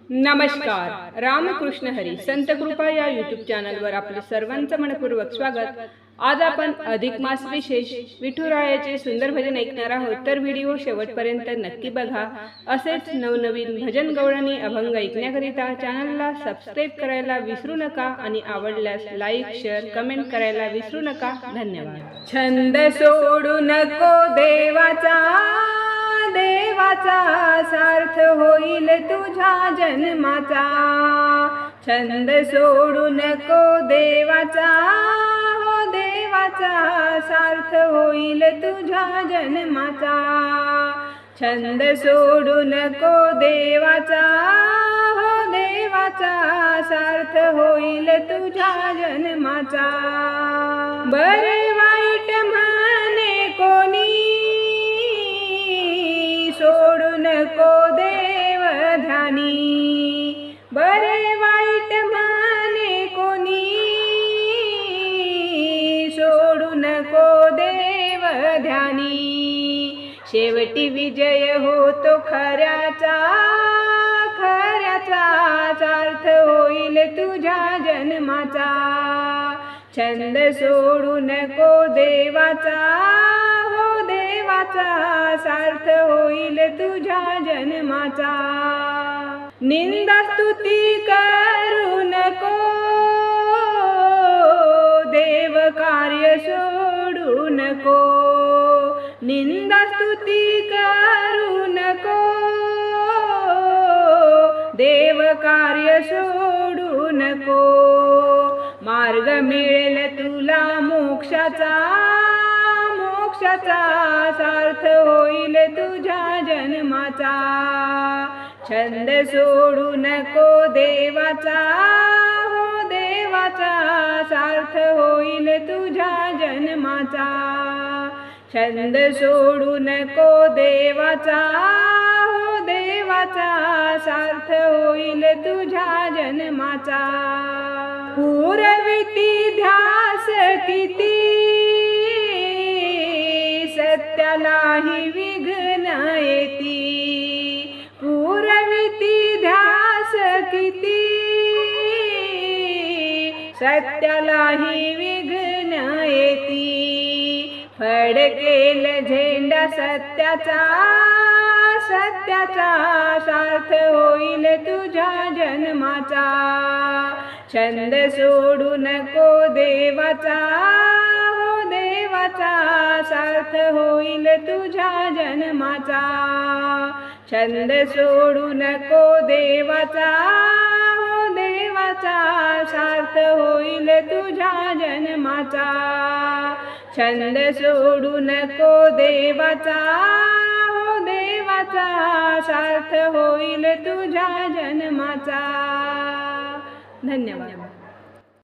नमस्कार. रामकृष्ण हरी संत कृपा या यूट्यूब चॅनलवर आपले सर्वांचं मनपूर्वक स्वागत. आज आपण अधिक मास विशेष विठुरायाचे सुंदर भजन ऐकणार आहोत, तर व्हिडिओ शेवटपर्यंत नक्की बघा. असेच नवनवीन भजन गवळणी अभंग ऐकण्याकरिता चॅनलला सबस्क्राईब करायला विसरू नका आणि आवडल्यास लाईक शेअर कमेंट करायला विसरू नका. धन्यवाद. छंद सोडू नको देवाचा, देवाचा सार्थ होईल तुझ्या जन्माचा. छंद सोडू नको देवाचा, हो देवाचा सार्थ होईल तुझ्या जन्माचा. छंद सोडू नको देवाचा, हो देवाचा सार्थ होईल तुझ्या जन्माचा. बरे वाईट म्हणे कोणी, सोडू नको देव ध्यानी. बरे वाईट म्हणे कोणी, सोडू नको देव ध्यानी. शेवटी विजय होतो खऱ्याचा, खऱ्याचा सार्थ होईल तुझ्या जन्माचा. छंद सोडू नको देवाचा, हो देवाचा सार्थ होईल तुझ्या जन्माचा. निंदा स्तुती करू नको, देव कार्य सोडू नको. निंदा स्तुती करू नको, देव कार्य सोडू नको. मार्ग मिळेल तुला मोक्षाचा, मोक्षाचा सार्थ होईल तुझ्या जन्माचा. छंद सोडू नको देवाचा, हो देवाचा सार्थ होईल तुझ्या जन्माचा. छंद सोडू नको देवाचा, हो देवाचा सार्थ होईल तुझ्या जन्माचा. पुरविती ध्यास किती, सत्यालाही विघ्न येती. पुरविती ध्यास किती, सत्यालाही विघ्न येती. फडकेल झेंडा सत्याचा, सत्याचा सार्थ होईल तुझ्या जन्माचा. छंद सोडू नको देवाचा, हो देवाचा सार्थ होईल तुझ्या जन्माचा. छंद सोडू नको देवाचा, हो देवाचा सार्थ होईल तुझ्या जन्माचा. छंद सोडू नको देवाचा, हो देवाचा सार्थ होईल तुझ्या जन्माचा. धन्यवाद.